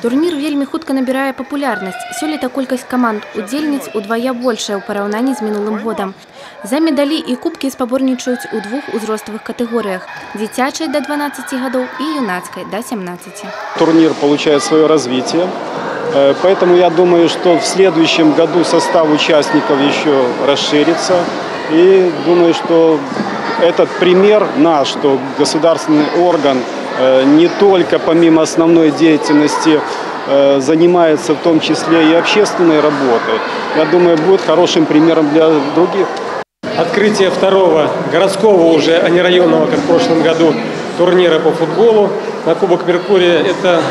Турнір вельмі хутка набірае папулярнасць. Сёлета колькасць каманд удзельніц удвая большая ў параўнанні з мінулым годам. За медалі і кубкі спаборнічаюць у двух узроставых катэгорыях – дзіцячай до 12 гадоў и юнацкай до 17. Турнир получает свое развитие, поэтому я думаю, что в следующем году состав участников еще расширится. И думаю, что этот пример наш, что государственный орган не только помимо основной деятельности занимается в том числе и общественной работой, я думаю, будет хорошим примером для других. Открытие второго городского уже, а не районного, как в прошлом году, турнира по футболу на Кубок Меркурия – это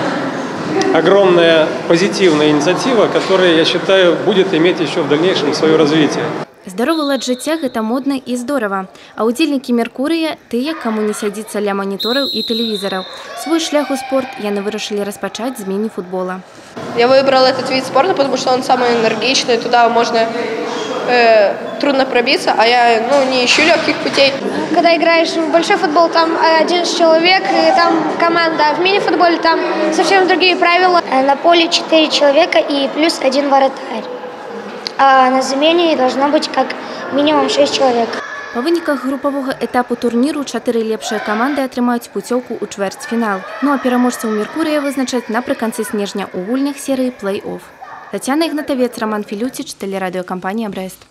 огромная позитивная инициатива, которая, я считаю, будет иметь еще в дальнейшем свое развитие. Здоровы лад жыцця – гэта модна і здорава. А ўдзельнікі Меркурыя – тыя, каму не сядзіцца ля манітораў і тэлевізараў. Свой шлях у спорт яны вырашылі распачаць з міні-футбола. Я выбрала этот вид спорта, потому что он самый энергичный, туда можно трудно пробиться, а я не ищу легких путей. Когда играешь в большой футбол, там 11 человек, и там команда, а в мини-футболе там совсем другие правила. На поле 4 человека и плюс 1 вратарь. А на замене должно быть как минимум 6 человек. Па выніках групавога этапу турніру 4 лепшыя каманды атрымаюць пуцёўку ў чвэрцьфінал. Ну а пераможцаў Меркурыя вызначаць напрыканцы снежня ў гульнях серыі плэй-офф. Тацяна Ігнатавец, Роман Філюціч, тэлерадыёкампанія «Брэст».